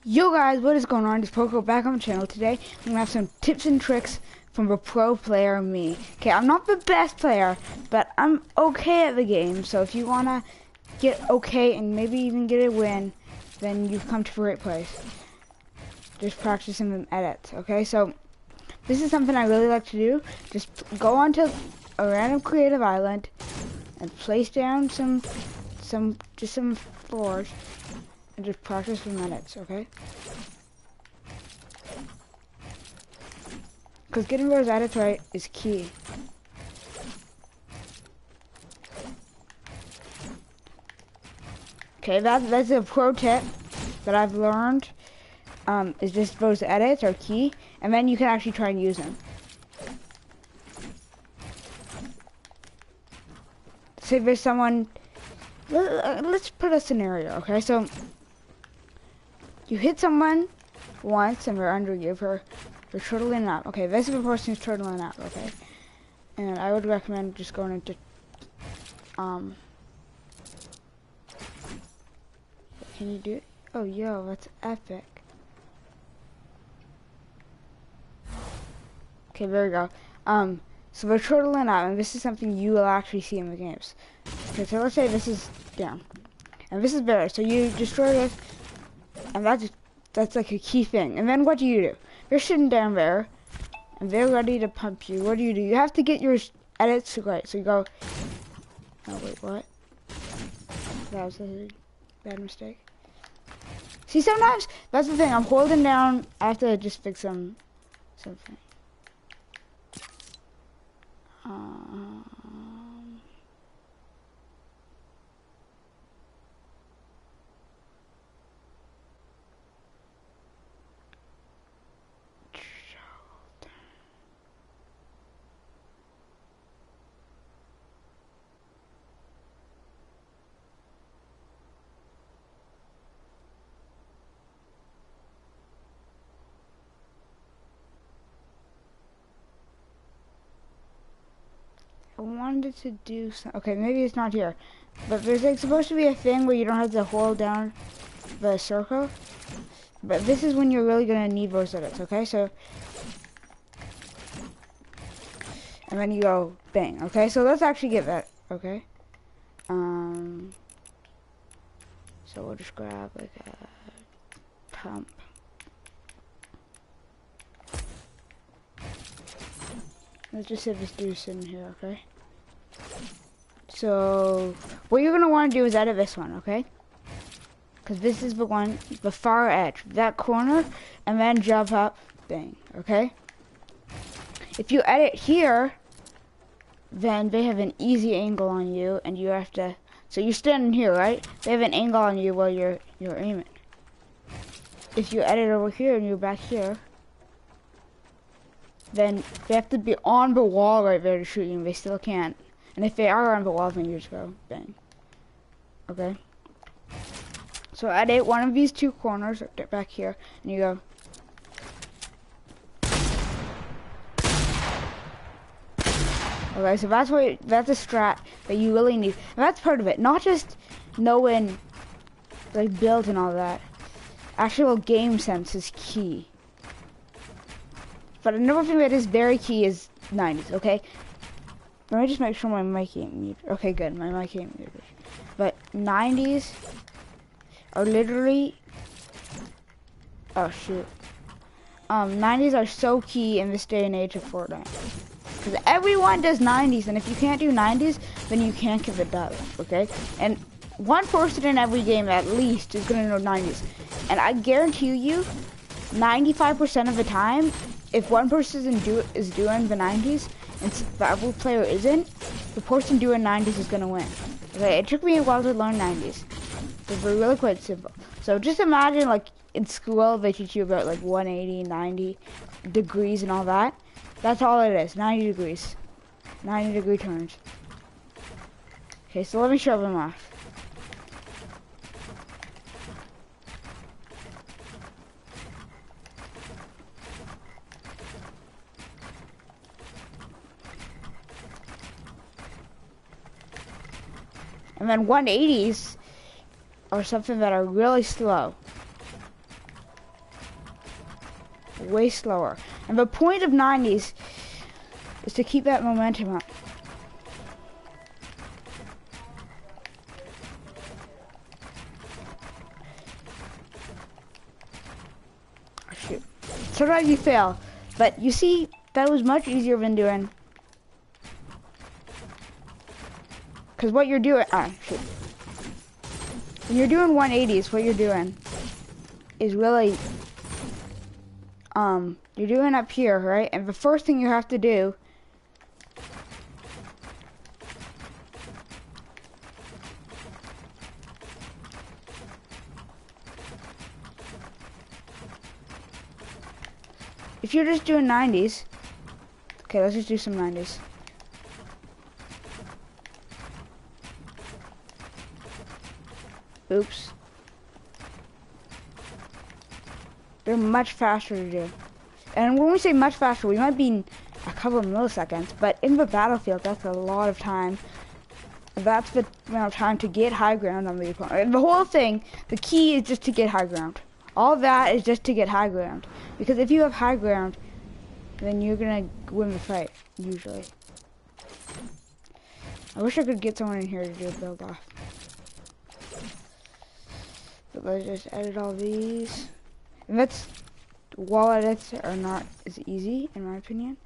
Yo guys, what is going on? It's Poco back on the channel. Today I'm gonna have some tips and tricks from a pro player, me. Okay, I'm not the best player, but I'm okay at the game. So if you wanna get okay and maybe even get a win, then you've come to a great place. Just practicing them edits, okay? So this is something I really like to do. Just go onto a random creative island and place down some floors. And just practice for minutes, okay? Because getting those edits right is key. Okay, that's a pro tip that I've learned. Is just those edits are key, and then you can actually try and use them. Say there's someone. Let's put a scenario, okay? So you hit someone once and they're under you for turtling up. Okay, this is the person who's turtling up, okay? And I would recommend just going into can you do it? Oh yo, that's epic. Okay, there we go. So they're turtling up, and this is something you will actually see in the games. Okay, so let's say this is down. And this is better. So you destroy this. And that's like a key thing. And then what do? They're sitting down there, and they're ready to pump you. What do? You have to get your edits right. So you go, oh wait, what? That was a bad mistake. See, sometimes, that's the thing, I'm holding down, I have to just fix something. I wanted to do some. Okay, maybe it's not here, but there's like supposed to be a thing where you don't have to hold down the circle. But this is when you're really gonna need those edits. Okay, so and then you go bang. Okay, so let's actually get that. Okay. So we'll just grab like a pump. Let's just say this dude's sitting here, okay? So, what you're gonna want to do is edit this one, okay? Because this is the one, the far edge, that corner, and then jump up, bang, okay? If you edit here, then they have an easy angle on you, and you have to, so you're standing here, right? They have an angle on you while you're aiming. If you edit over here and you're back here, then they have to be on the wall right there to shoot you, and they still can't. And if they are on the wall, then you just go bang. Okay? So edit one of these two corners back here, and you go. Okay, so that's a strat that you really need. And that's part of it. Not just knowing like build and all that. Actual game sense is key. But another thing that is very key is 90s, okay? Let me just make sure my mic ain't muted. Okay, good, my mic ain't muted. But 90s are literally... Oh, shoot. 90s are so key in this day and age of Fortnite. Because everyone does 90s, and if you can't do 90s, then you can't get the dub, okay? And one person in every game, at least, is going to know 90s. And I guarantee you, 95% of the time, if one person is doing the 90s and the other player isn't, the person doing 90s is gonna win. Okay, it took me a while to learn 90s. They're really quite simple. So just imagine like in school they teach you about like 180, 90 degrees and all that. That's all it is, 90 degrees. 90 degree turns. Okay, so let me show them off. And then 180s are something that are really slow. way slower. And the point of 90s is to keep that momentum up. Oh, shoot. Sometimes you fail, but you see, that was much easier than doing. Because what you're doing, shoot. When you're doing 180s, what you're doing is really, you're doing up here, right? And the first thing you have to do if you're just doing 90s, okay, let's just do some 90s. Oops. They're much faster to do. And when we say much faster, we might mean a couple of milliseconds, but in the battlefield, that's a lot of time. That's the amount of time to get high ground on the opponent. And the whole thing, the key is just to get high ground. All that is just to get high ground. Because if you have high ground, then you're gonna win the fight, usually. I wish I could get someone in here to do a build off. But let's just edit all these. And that's, wall edits are not as easy, in my opinion.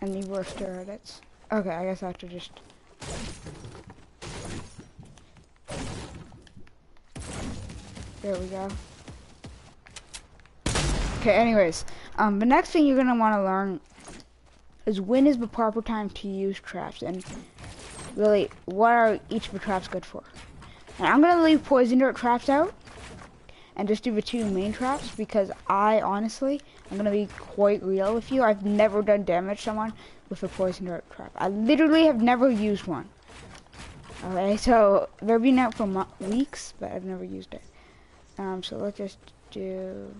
And the worst edits. Okay, I guess I have to just... There we go. Okay, anyways. The next thing you're gonna want to learn is when is the proper time to use traps, and really, what are each of the traps good for. And I'm going to leave poison dart traps out, and just do the two main traps, because I honestly, I'm going to be quite real with you, I've never done damage to someone with a poison dart trap. I literally have never used one. Okay, so they've been out for weeks, but I've never used it. So let's just do...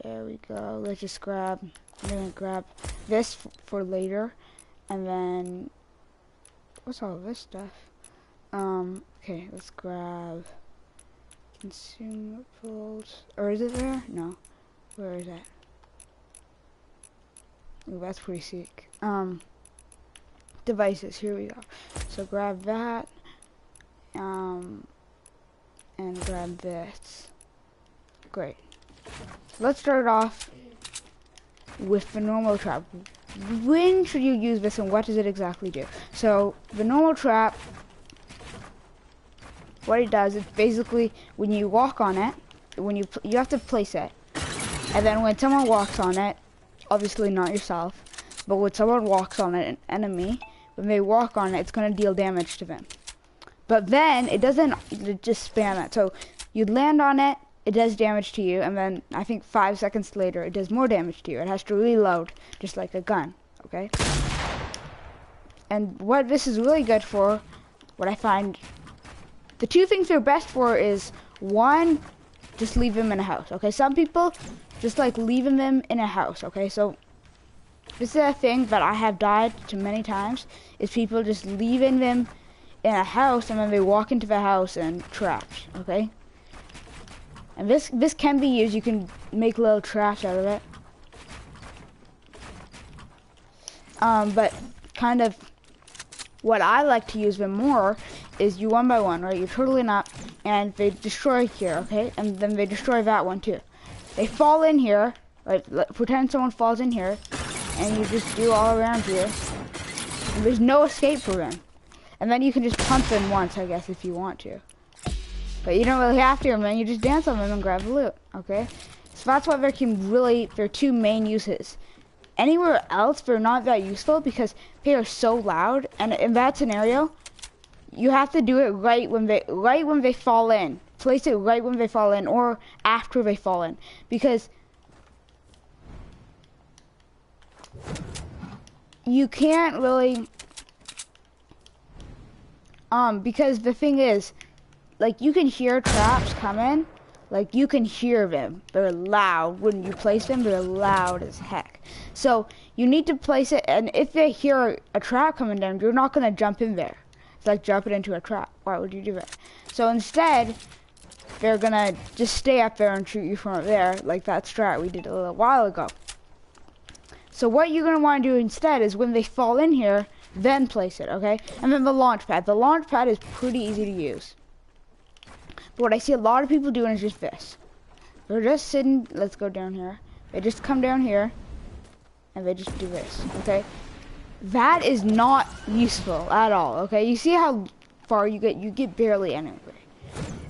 There we go. Let's just grab, I'm gonna grab this for later, and then, what's all this stuff? Okay, let's grab consumables, or is it there? No. Where is that? Ooh, that's pretty sick. Devices, here we go. So grab that, and grab this. Great. Let's start off with the normal trap. When should you use this and what does it exactly do? So the normal trap, what it does is basically when you walk on it, when you have to place it, and then when someone walks on it, obviously not yourself, but when someone walks on it, an enemy, when they walk on it, it's going to deal damage to them. But then it doesn't just spam it. So you land on it, it does damage to you, and then I think 5 seconds later it does more damage to you. It has to reload, just like a gun, okay? And what this is really good for, what I find, the two things they're best for is, one, just leave them in a house, okay? Some people just like leaving them in a house, okay? So this is a thing that I have died to many times, is people just leaving them in a house and then they walk into the house and traps, okay? And this can be used, you can make little traps out of it. But kind of what I like to use them more is you one by one, right? You're turtling up and they destroy here, okay? And then they destroy that one too. They fall in here, right? Pretend someone falls in here and you just do all around here. And there's no escape for them. And then you can just punch them once, I guess, if you want to. But you don't really have to, man. You just dance on them and grab the loot, okay? So that's why there can really, there are two main uses. Anywhere else, they're not that useful because they are so loud. And in that scenario, you have to do it right when they fall in. Place it right when they fall in or after they fall in. Because you can't really, because the thing is, like, you can hear traps coming, like you can hear them. They're loud. When you place them, they're loud as heck. So you need to place it, and if they hear a trap coming down, you're not gonna jump in there. It's like jumping into a trap. Why would you do that? So instead, they're gonna just stay up there and shoot you from up there, like that strat we did a little while ago. So what you're gonna want to do instead is when they fall in here, then place it, okay? And then the launch pad. The launch pad is pretty easy to use. But what I see a lot of people doing is just this. They're just sitting, let's go down here. They just come down here, and they just do this, okay? That is not useful at all, okay? You see how far you get barely anywhere.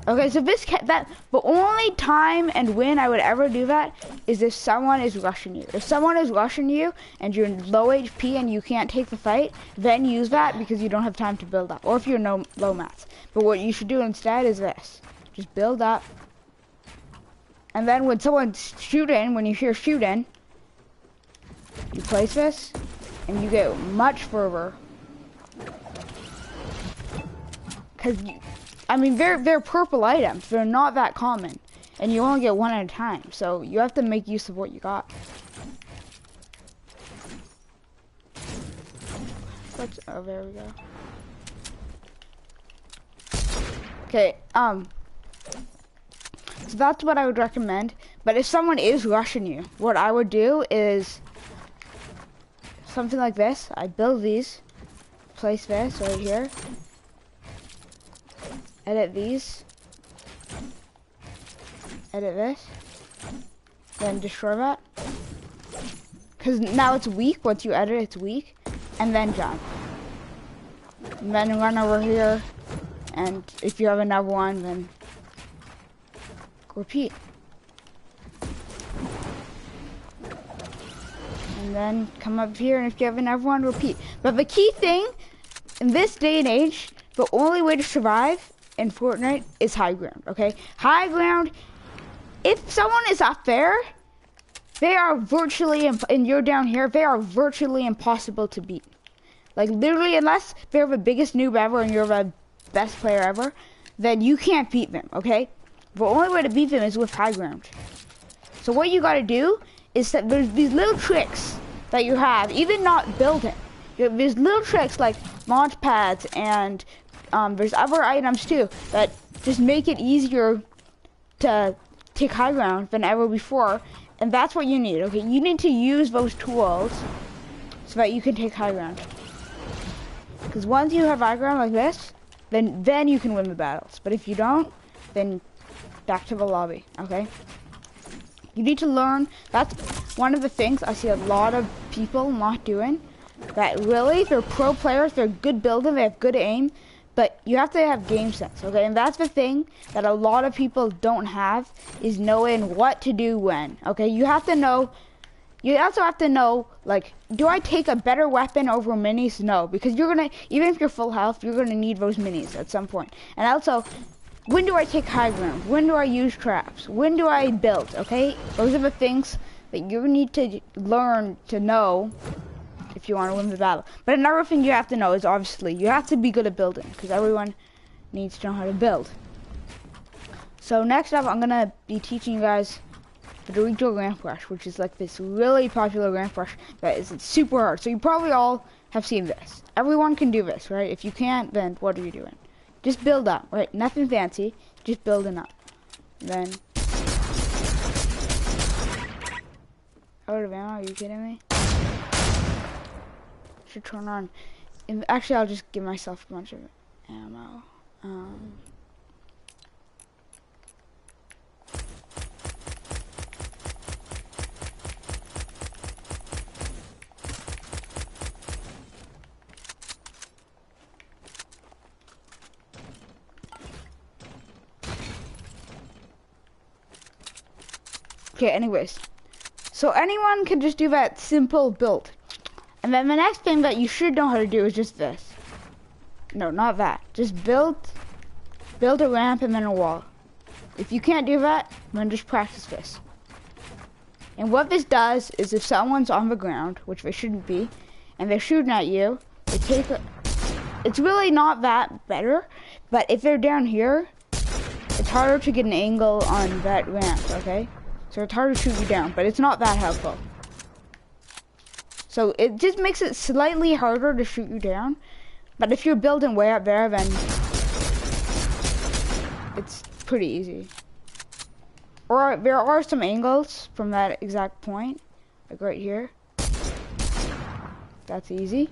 Okay, so the only time and when I would ever do that is if someone is rushing you. If someone is rushing you and you're low HP and you can't take the fight, then use that because you don't have time to build up. Or if you're low mats. But what you should do instead is this. Just build up. And then when someone's shooting, when you hear shooting, you place this and you get much further. Because I mean, they're purple items. They're not that common. And you only get one at a time. So you have to make use of what you got. Oh, there we go. Okay, so that's what I would recommend. But if someone is rushing you, what I would do is something like this. I build these. Place this right here. Edit these, edit this, then destroy that. Because now it's weak, once you edit it's weak, and then jump. And then run over here, and if you have another one, then repeat. And then come up here, and if you have another one, repeat. But the key thing, in this day and age, the only way to survive in Fortnite is high ground, okay? High ground, if someone is up there, they are virtually, and you're down here, they are virtually impossible to beat. Like literally, unless they're the biggest noob ever and you're the best player ever, then you can't beat them, okay? The only way to beat them is with high ground. So what you gotta do is that there's these little tricks that you have, even not building. There's little tricks like launch pads and there's other items too that just make it easier to take high ground than ever before, and that's what you need, okay? You need to use those tools so that you can take high ground. Because once you have high ground like this, then you can win the battles. But if you don't, then back to the lobby, okay? You need to learn. That's one of the things I see a lot of people not doing. That really, they're pro players, they're good building, they have good aim, but you have to have game sense, okay? And that's the thing that a lot of people don't have, is knowing what to do when, okay? You have to know, you also have to know, like, do I take a better weapon over minis? No, because you're gonna, even if you're full health, you're gonna need those minis at some point. And also, when do I take high ground? When do I use traps? When do I build, okay? Those are the things that you need to learn to know if you want to win the battle. But another thing you have to know is, obviously, you have to be good at building, because everyone needs to know how to build. So next up, I'm gonna be teaching you guys the Dorito Ramp Rush, which is like this really popular ramp rush that is super hard. So you probably all have seen this. Everyone can do this, right? If you can't, then what are you doing? Just build up, right? Nothing fancy, just building up. Then out of ammo, are you kidding me? Should turn on. Actually, I'll just give myself a bunch of ammo. Okay, anyways. So anyone can just do that simple build. And then the next thing that you should know how to do is just this. No, not that. Just build a ramp and then a wall. If you can't do that, then just practice this. And what this does is if someone's on the ground, which they shouldn't be, and they're shooting at you, they take a, it's really not that better, but if they're down here, it's harder to get an angle on that ramp, okay? So it's harder to shoot you down, but it's not that helpful. So it just makes it slightly harder to shoot you down. But if you're building way up there, then it's pretty easy. Or there are some angles from that exact point, like right here. That's easy.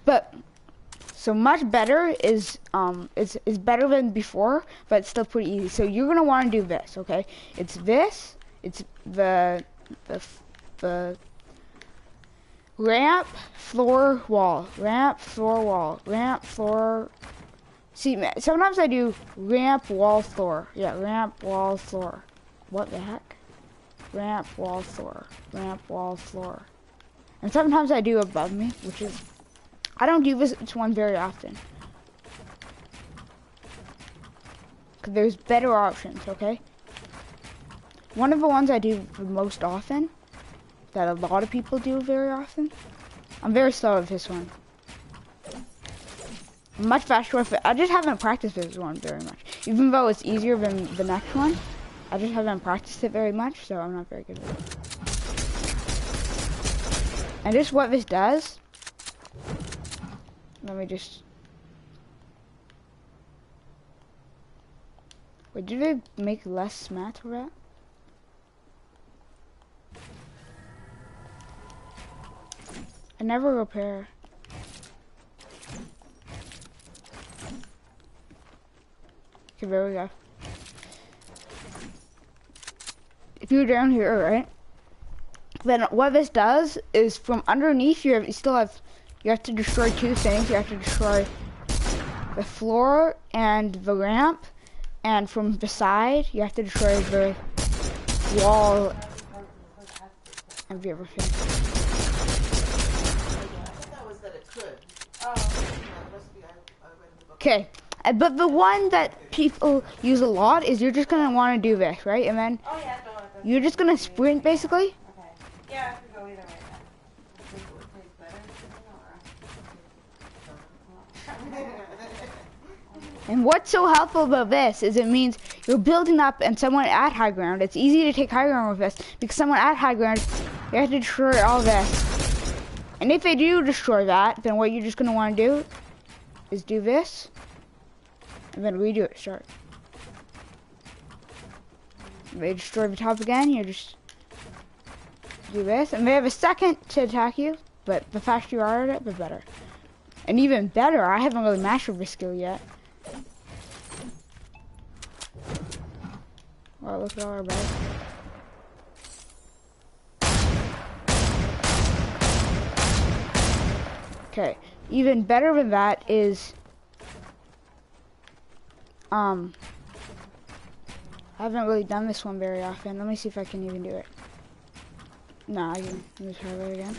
But so much better is better than before, but it's still pretty easy. So you're gonna want to do this, okay? It's this. It's the ramp, floor, wall, ramp, floor, wall, ramp, floor. See, sometimes I do ramp, wall, floor. Yeah, ramp, wall, floor. What the heck? Ramp, wall, floor, ramp, wall, floor. And sometimes I do above me, which is, I don't do this one very often. Because there's better options, okay? One of the ones I do the most often, that a lot of people do very often, I'm very slow with this one. I'm much faster with it. I just haven't practiced this one very much. Even though it's easier than the next one, I just haven't practiced it very much, so I'm not very good at it. And just what this does, let me just, wait, did they make less mats for that? I never repair. Okay, there we go. If you're down here, right? Then what this does is from underneath you have to destroy two things. You have to destroy the floor and the ramp, and from the side you have to destroy the wall and the everything. Okay, but the one that people use a lot is you're just gonna want to do this, right? And then you're just gonna sprint basically. Yeah, I could go either way then. And what's so helpful about this is it means you're building up and someone at high ground, it's easy to take high ground with this because someone at high ground, they have to destroy all this. And if they do destroy that, then what you're just gonna want to do is do this and then redo it, start. If they destroy the top again, you just do this, and they have a second to attack you, but the faster you are at it, the better. And even better, I haven't really mastered this skill yet. Wow, look at all our bags. Okay, even better than that is, I haven't really done this one very often. Let me see if I can even do it. No, I can. Let me try that again.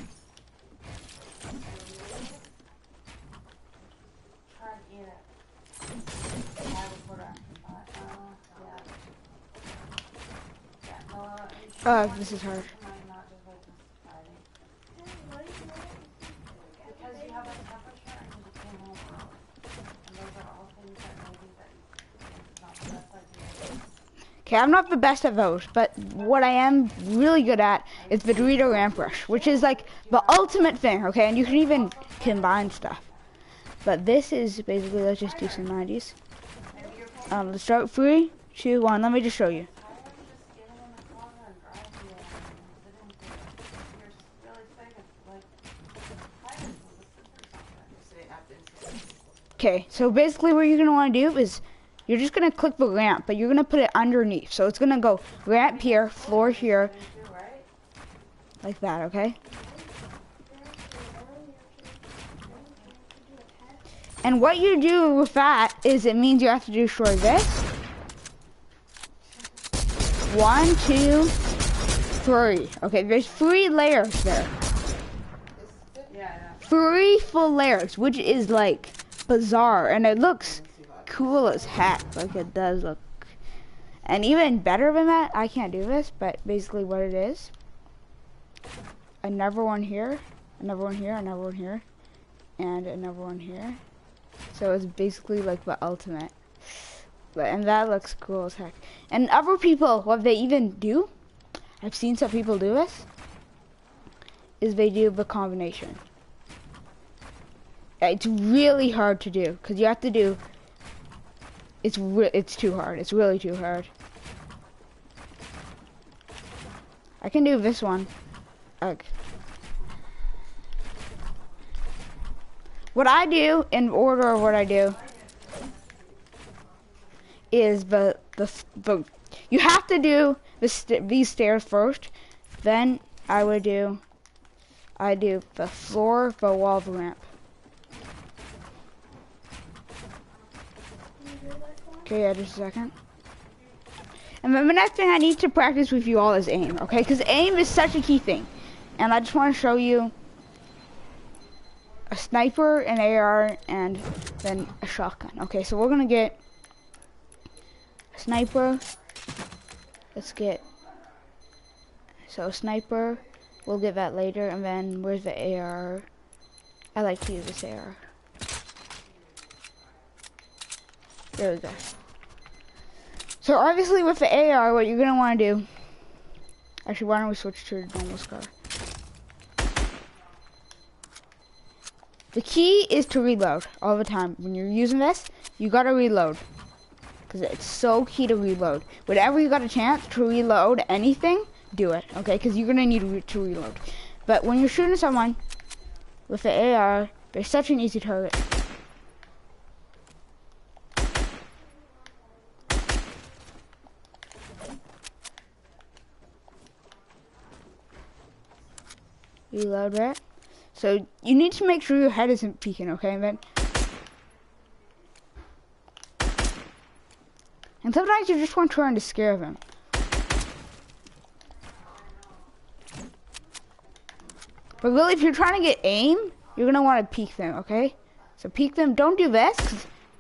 This is hard. Okay, I'm not the best at those, but what I am really good at is the Dorito Ramp Rush, which is like the ultimate thing, okay? And you can even combine stuff. But this is basically, let's just do some 90s. Let's start 3, 2, 1. Let me just show you. Okay, so basically what you're going to want to do is you're just going to click the ramp, but you're going to put it underneath. So it's going to go ramp here, floor here, like that, okay? And what you do with that is it means you have to destroy this. 1, 2, 3. Okay, there's 3 layers there. 3 full layers, which is like bizarre, and it looks cool as heck. Like it does look. And even better than that, I can't do this, but basically what it is, another one here, another one here, another one here, and another one here. So it's basically like the ultimate and that looks cool as heck. And other people, what they even do, I've seen some people do this, is they do the combination. It's really hard to do, because you have to do, it's too hard, it's really too hard. I can do this one. Okay. What I do, in order of what I do, is you have to do these stairs first, then I do the floor, the wall, the ramp. Okay, yeah, just a second. And then the next thing I need to practice with you all is aim, okay? Because aim is such a key thing. And I just want to show you a sniper, an AR, and then a shotgun. Okay, so we're going to get a sniper. Let's get, so sniper, we'll get that later. And then where's the AR? I like to use this AR. There we go. So obviously with the AR, what you're going to want to do, actually why don't we switch to the normal scar. The key is to reload all the time. When you're using this, you got to reload. Because it's so key to reload. Whenever you got a chance to reload anything, do it, okay? Because you're going to need to reload. But when you're shooting someone with the AR, they're such an easy target. Reload, right? So you need to make sure your head isn't peeking, okay? And sometimes you just want to try to scare them. But really, if you're trying to get aim, you're gonna want to peek them, okay? So peek them. Don't do this,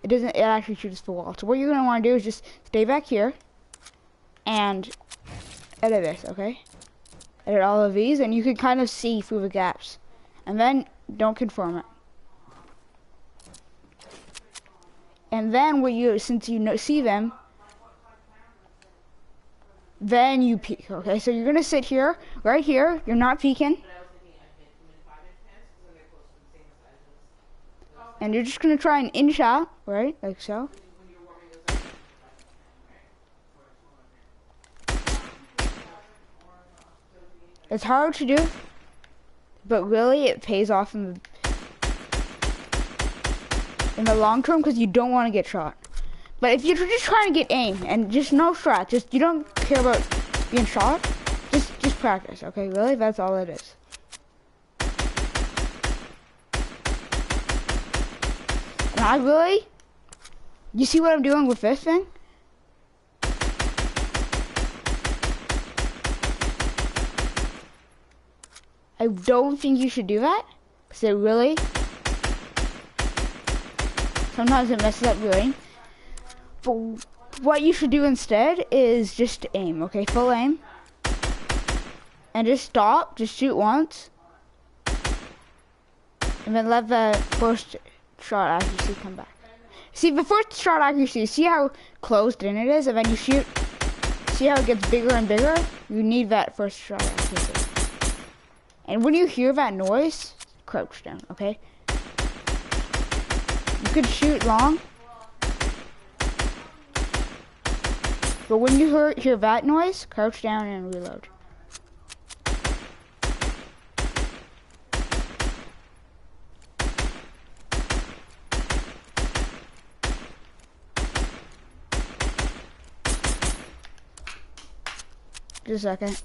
because it actually shoots the wall. So what you're gonna want to do is just stay back here and edit this, okay? Edit all of these, and you can kind of see through the gaps. And then don't conform it. And then since you see them, then you peek, okay? So you're gonna sit here, right here, you're not peeking. And you're just gonna try an in shot, right? Like so. It's hard to do, but really it pays off in the long term, because you don't want to get shot. But if you're just trying to get aim and just no shot, you don't care about being shot, just practice, okay? Really, that's all it is. And you see what I'm doing with this thing? I don't think you should do that, because sometimes it messes up your aim. But what you should do instead is just aim, okay? Full aim. And just stop, just shoot once. And then let the first shot accuracy come back. See, the first shot accuracy, see how closed in it is? And then you shoot, see how it gets bigger and bigger? You need that first shot accuracy. And when you hear that noise, crouch down, okay? You could shoot long. But when you hear that noise, crouch down and reload. Just a second.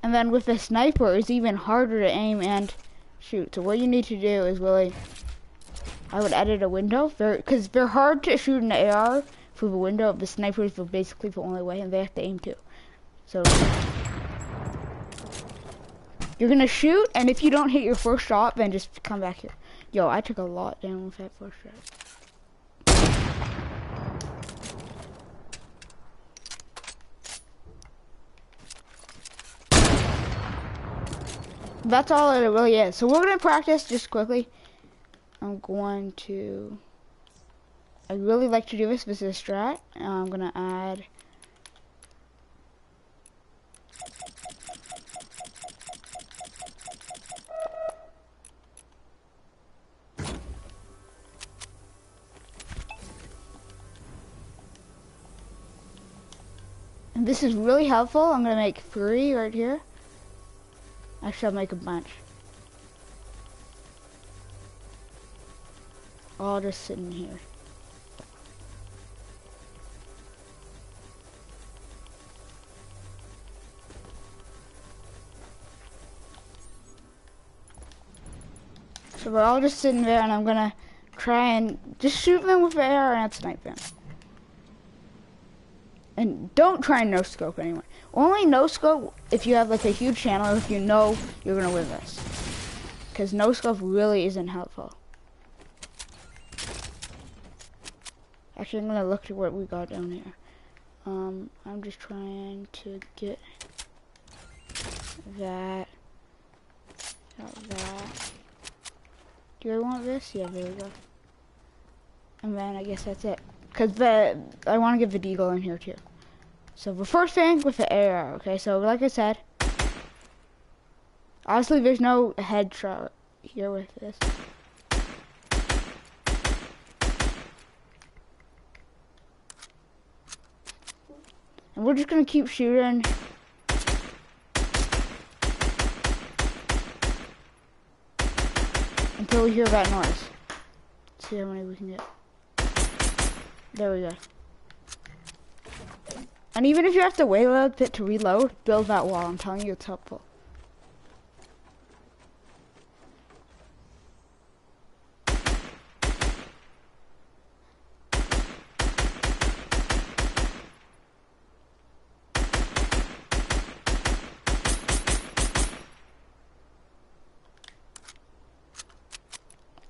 And then with the sniper, it's even harder to aim and shoot. So what you need to do is I would edit a window, because they're hard to shoot an AR through the window. The sniper is basically the only way, and they have to aim too. So you're gonna shoot, and if you don't hit your first shot, then just come back here. Yo, I took a lot down with that first shot. That's all it really is. So we're gonna practice just quickly. I'm going to I really like to do this. This is a strat. I'm gonna add. And this is really helpful. I'm gonna make 3 right here. Actually, I'll make a bunch. All just sitting here. So we're all just sitting there, and I'm gonna try and just shoot them with the AR and snipe them. And don't try and no scope anyone. Only no scope if you have like a huge channel, if you know you're gonna win this. Because no scope really isn't helpful. Actually, I'm gonna look at what we got down here. I'm just trying to get that. Got that. Do I want this? Yeah, there we go. And then I guess that's it. Cause I want to get the deagle in here too. So the first thing with the AR, okay? So like I said, obviously there's no headshot here with this. And we're just gonna keep shooting. Until we hear that noise. Let's see how many we can get. There we go. And even if you have to wait a little bit to reload, build that wall. I'm telling you, it's helpful.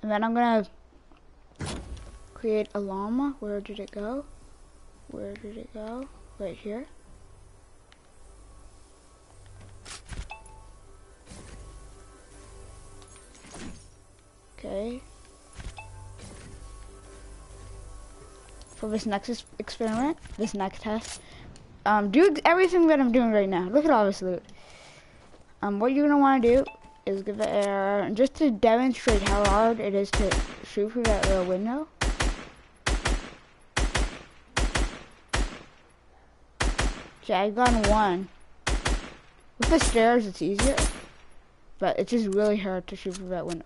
And then I'm gonna create a llama. Where did it go? Where did it go? Right here. Okay. For this next experiment, this next test, do everything that I'm doing right now. Look at all this loot. What you're gonna want to do is give it air, and just to demonstrate how hard it is to shoot through that little window. Okay, I got 1. With the stairs, it's easier, but it's just really hard to shoot through that window.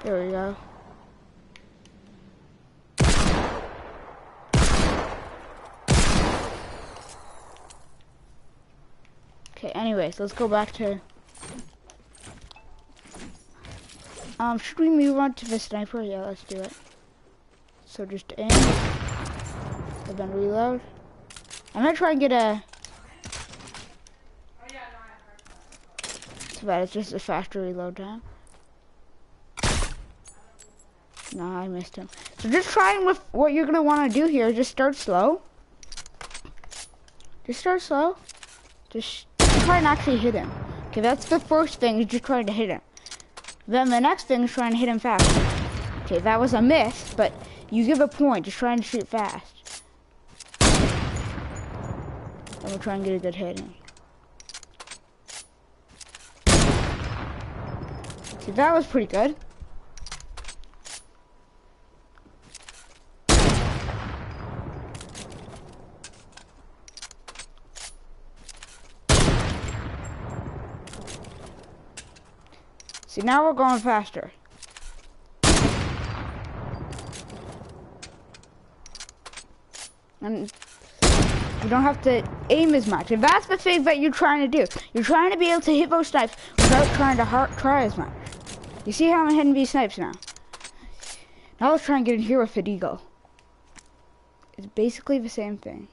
There we go. Okay, anyways, let's go back to... should we move on to the sniper? Yeah, let's do it. So just aim, and then reload. I'm gonna try and get a... It's bad, it's just a faster reload time. Nah, I missed him. So just trying with what you're gonna wanna do here, just start slow. Just start slow. Just try and actually hit him. Okay, that's the first thing, is just trying to hit him. Then the next thing is trying to hit him fast. Okay, that was a miss, but you give a point, just trying to shoot fast. And we'll try and get a good hit in. See, that was pretty good. See, now we're going faster. And you don't have to aim as much. And that's the thing that you're trying to do. You're trying to be able to hit those snipes without trying to try as much. You see how I'm hitting these snipes now? Now let's try and get in here with the deagle. It's basically the same thing.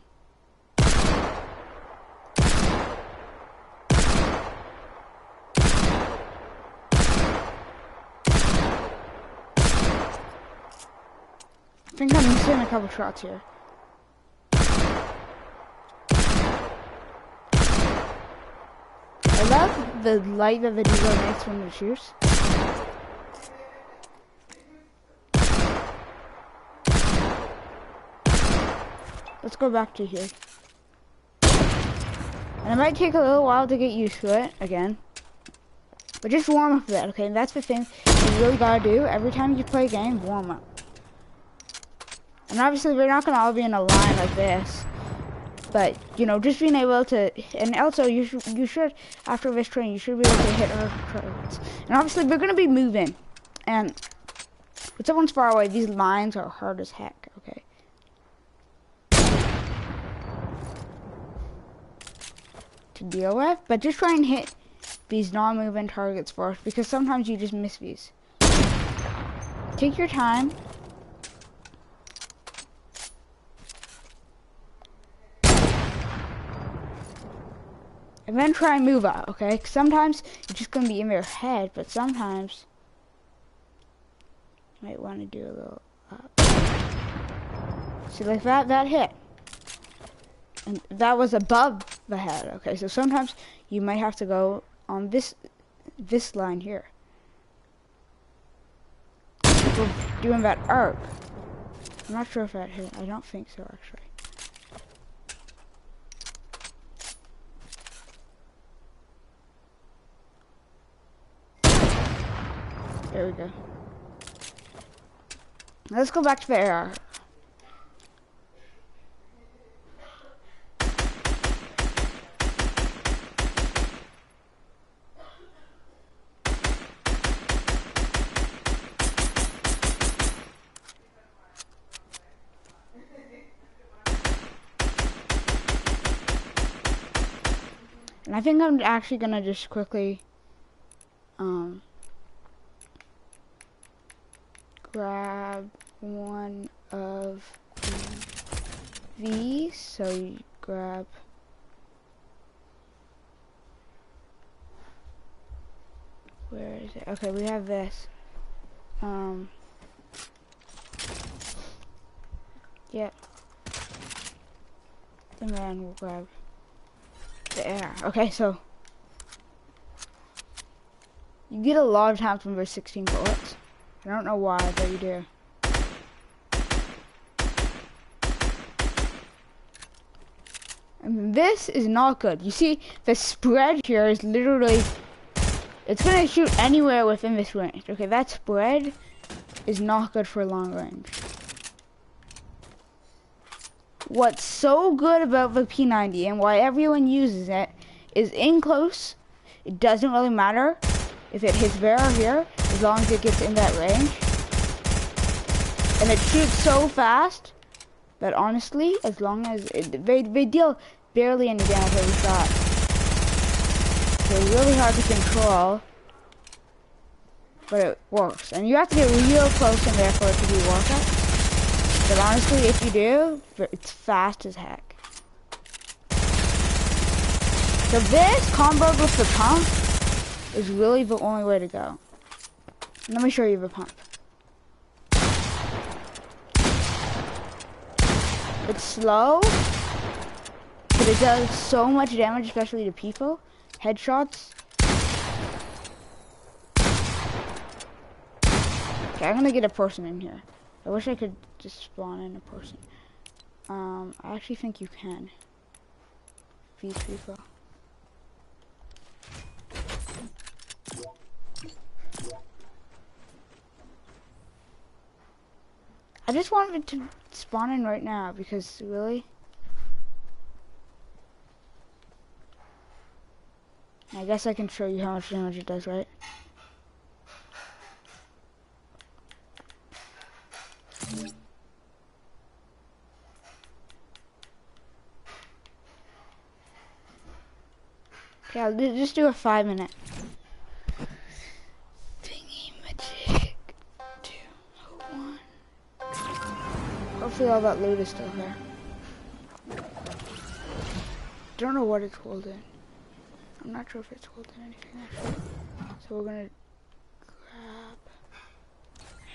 I think I'm missing a couple shots here. the light that the deagle makes when it shoots. Let's go back to here. And it might take a little while to get used to it again. But just warm up a bit, okay? And that's the thing you really gotta do. Every time you play a game, warm up. And obviously we're not gonna all be in a line like this. But, you know, just being able to, and also you should, after this train, you should be able to hit our targets. And obviously we're gonna be moving. And if someone's far away, these lines are hard as heck, okay? To deal with, but just try and hit these non-moving targets first, because sometimes you just miss these. Take your time. And then try and move out, okay? 'Cause sometimes it's just gonna be in their head, but sometimes you might want to do a little up. See, like that hit. And that was above the head, okay? So sometimes you might have to go on this line here. We're doing that arc. I'm not sure if that hit. I don't think so, actually. There we go. Let's go back to the AR. And I think I'm actually gonna just quickly grab one of these. So you grab where is it? Okay, we have this. Yep. And then we'll grab the air. Okay, so you get a lot of times when there's 16 bullets. I don't know why, but you do. And this is not good. You see, the spread here is literally, it's gonna shoot anywhere within this range. Okay, that spread is not good for long range. What's so good about the P90 and why everyone uses it is in close, it doesn't really matter if it hits there or here, as long as it gets in that range. And it shoots so fast that honestly, as long as they deal barely any damage every shot. They're really hard to control, but it works. And you have to get real close in there for it to be worth it. But honestly, if you do, it's fast as heck. So this combo with the pump is really the only way to go. Let me show you the pump. It's slow, but it does so much damage, especially to people. Headshots. Okay, I'm gonna get a person in here. I wish I could just spawn in a person. I actually think you can. These people. I just wanted to spawn in right now because really, I guess I can show you how much damage it does, right? Okay, I'll just do a 5-minute. Thingy magic 201. Hopefully all that loot is still there. Don't know what it's holding. I'm not sure if it's holding anything actually. So we're gonna grab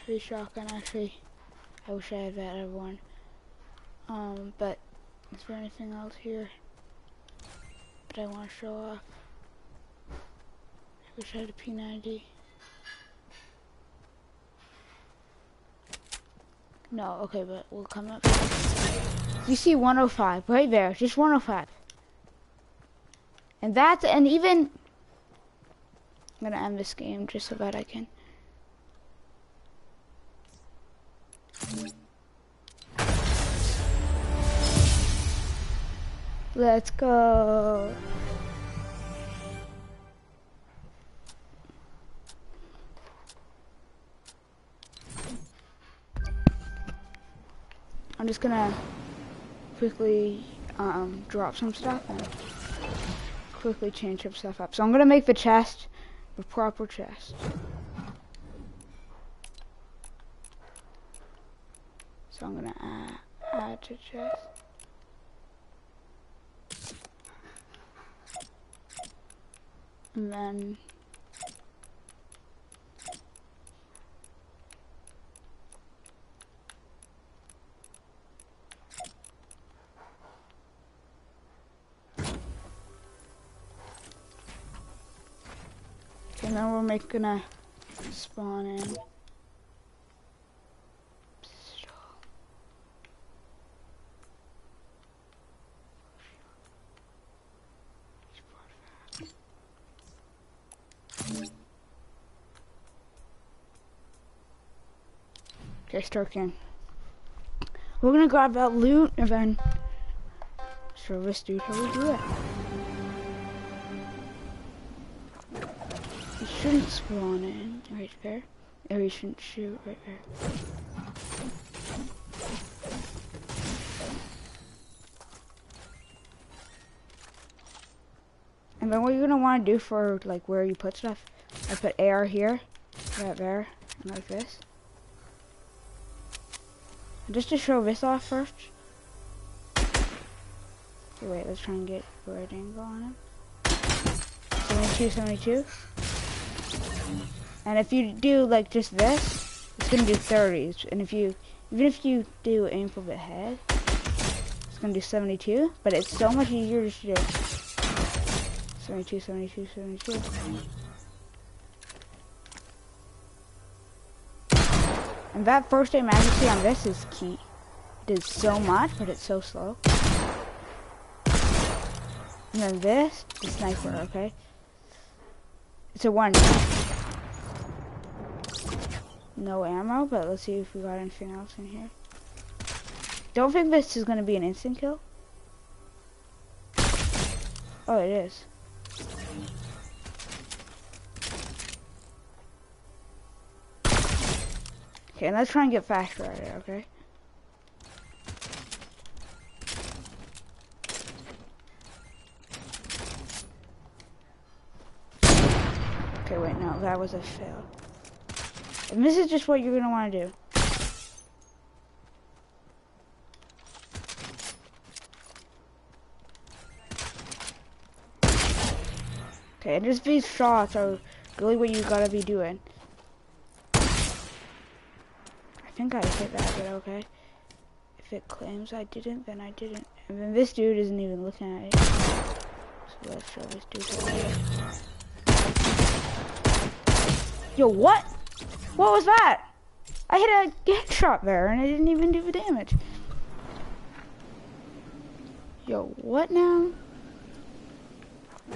heavy shotgun. Actually, I wish I had that other one. But is there anything else here that I want to show off? Wish I had a P90. No, okay, but we'll come up. You see 105 right there, just 105. And that's, and even, I'm gonna end this game just so that I can. Let's go. I'm just gonna quickly drop some stuff and quickly change some stuff up. So I'm gonna make the chest a proper chest. So I'm gonna add to chest. And then we're making a spawn in. Okay, start again. We're gonna grab that loot and then show this dude how we do it. You shouldn't spawn in right there. Or you shouldn't shoot right there. And then what you're gonna want to do for like where you put stuff, I put AR here, right there, and like this. And just to show this off first. Okay, wait, let's try and get the right angle on him. 72, 72. And if you do like just this, it's gonna do 30s. And even if you do aim for the head, it's gonna do 72. But it's so much easier just to do 72, 72, 72. And that first aim accuracy on this is key. It did so much, but it's so slow. And then this, the sniper, okay? It's a one. No ammo, but let's see if we got anything else in here. Don't think this is gonna be an instant kill. Oh, it is. Okay, let's try and get faster at it, okay? Okay, wait, no, that was a fail. And this is just what you're gonna want to do. Okay, and just these shots are really what you gotta be doing. I think I hit that, but okay. If it claims I didn't, then I didn't. And then this dude isn't even looking at it. So let's show this dude. Yo, what? What was that? I hit a headshot there and I didn't even do the damage. Yo, what now? I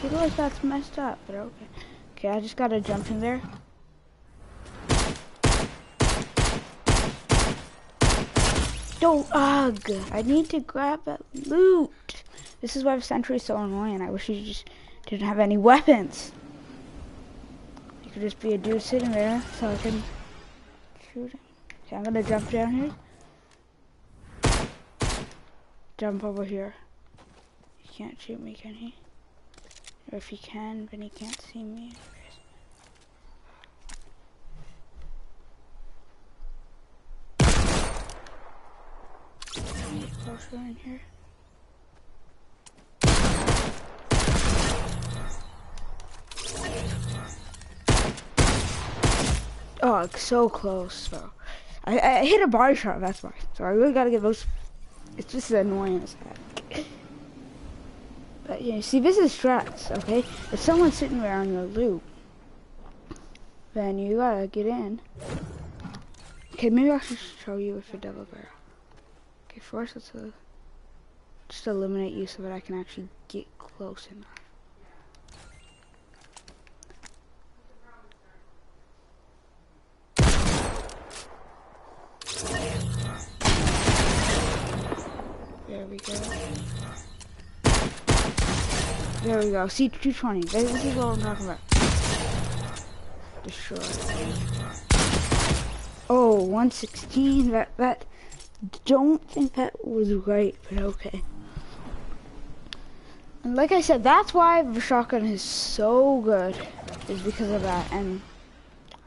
feel like that's messed up, but okay. Okay, I just gotta jump in there. Yo, ugh! I need to grab that loot. This is why the sentry is so annoying. I wish you just didn't have any weapons. You could just be a dude sitting there so I can shoot him. Okay, I'm gonna jump down here. Jump over here. He can't shoot me, can he? Or if he can, then he can't see me. Closer in here. Oh, so close, bro. I hit a body shot, that's why. So I really gotta get those. It's just annoying as heck. Yeah, see, this is strats, okay? If someone's sitting there on your loot, then you gotta get in. Okay, maybe I should show you with a double barrel. Okay, first let's just eliminate you so that I can actually get close enough. There we go. There we go. See, 220. This is what I'm talking about. Destroy. Oh, 116. That. Don't think that was right, but okay. And like I said, that's why the shotgun is so good, is because of that. And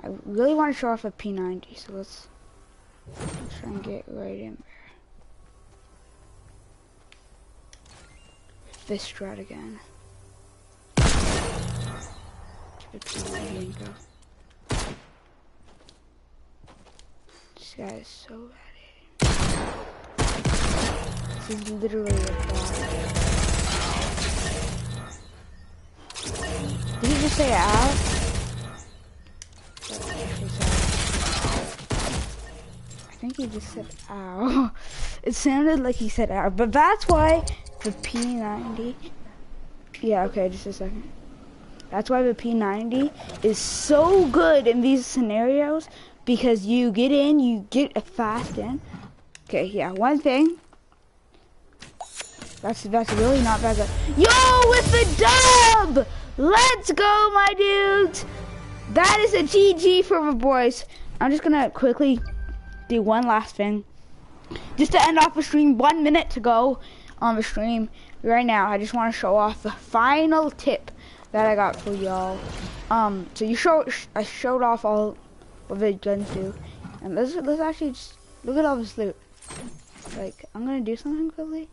I really want to show off a P90, so let's try and get right in there. This strat again. This guy is so bad. This is literally a bot. Did he just say ow? I think he just said ow. It sounded like he said ow, but that's why the P90. Yeah, okay, just a second. That's why the P90 is so good in these scenarios, because you get in, you get a fast in. Okay, yeah, one thing. That's really not bad. Yo, with the dub! Let's go, my dudes! That is a GG for the boys. I'm just gonna quickly do one last thing. Just to end off the stream, 1 minute to go on the stream. Right now, I just want to show off the final tip that I got for y'all. So I showed off all what the guns do. And let's actually just look at all this loot. Like, I'm gonna do something quickly.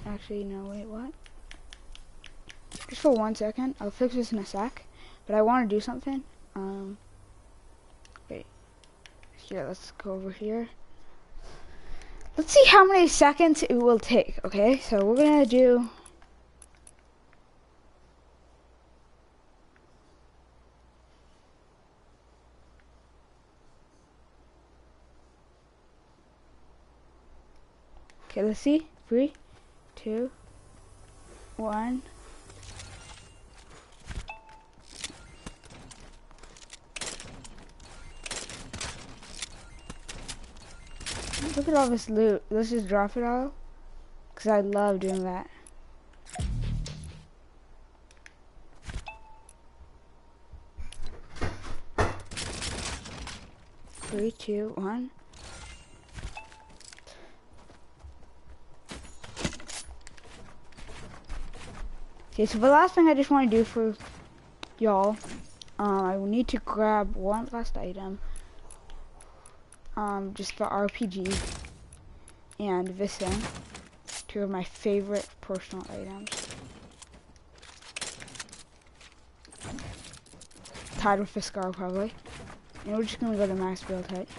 Actually, no, wait, what? Just for 1 second. I'll fix this in a sec. But I want to do something. Wait. Here, let's go over here. Let's see how many seconds it will take, okay? So we're gonna do... Okay, let's see. 3, 2, 1. Look at all this loot. Let's just drop it all. Because I love doing that. Three, two, one. Okay, so the last thing I just want to do for y'all, I will need to grab one last item. Just the RPG and this thing. Two of my favorite personal items. Tied with the scar probably. And we're just gonna go to max build height.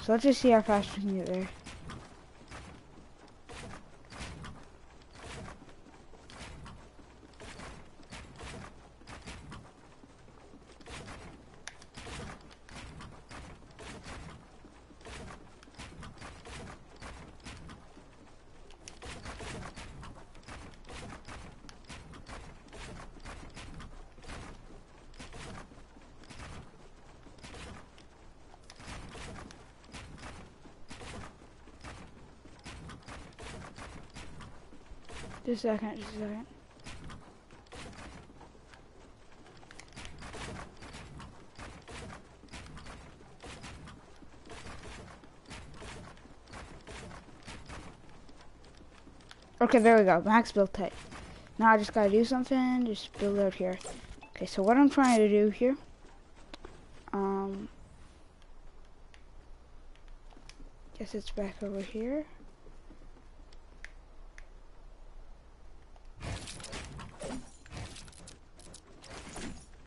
So let's just see how fast we can get there. Just a second, just a second. Okay, there we go. Max build type. Now I just gotta do something. Just build out here. Okay, so what I'm trying to do here. Guess it's back over here.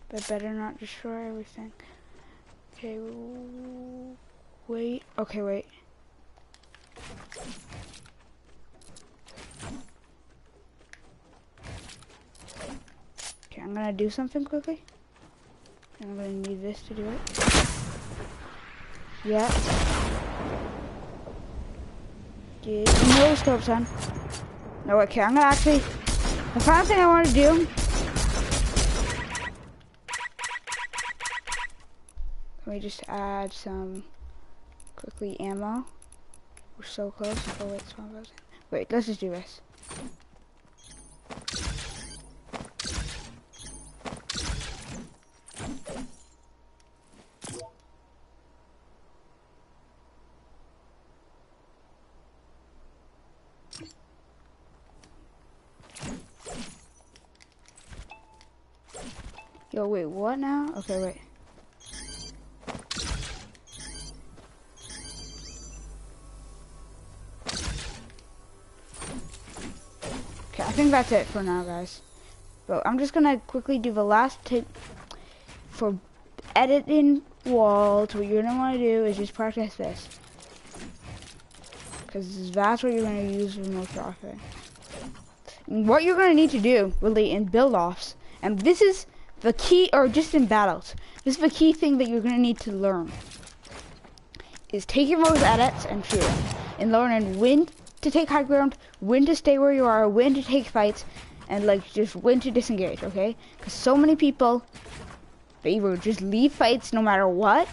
But better not destroy everything. Okay, wait. Okay, wait. gonna do something quickly. And I'm gonna need this to do it. Yeah. No scope, son. No, okay, I'm gonna actually... The final thing I want to do... Let me just add some... Quickly ammo. We're so close. Oh, wait, spawn goes in. Wait, let's just do this. Yo, wait, what now? Okay, wait. Okay, I think that's it for now, guys. But I'm just gonna quickly do the last tip for editing walls. What you're gonna wanna do is just practice this. Because that's what you're gonna use for most often. What you're gonna need to do, really, in build-offs, and this is the key, or just in battles, this is the key thing that you're gonna need to learn, is taking those edits and shooting, and learning when to take high ground, when to stay where you are, when to take fights, and like just when to disengage, okay? Because so many people, they either just leave fights no matter what,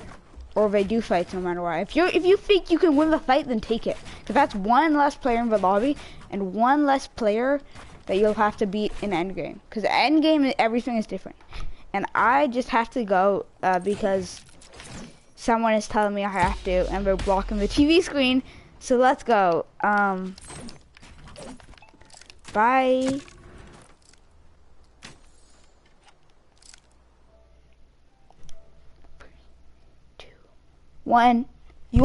or they do fights no matter what. If you think you can win the fight, then take it. Because that's one less player in the lobby, and one less player that you'll have to beat in endgame. Because endgame, everything is different. And I just have to go because someone is telling me I have to, and they're blocking the TV screen. So let's go. Bye. 1.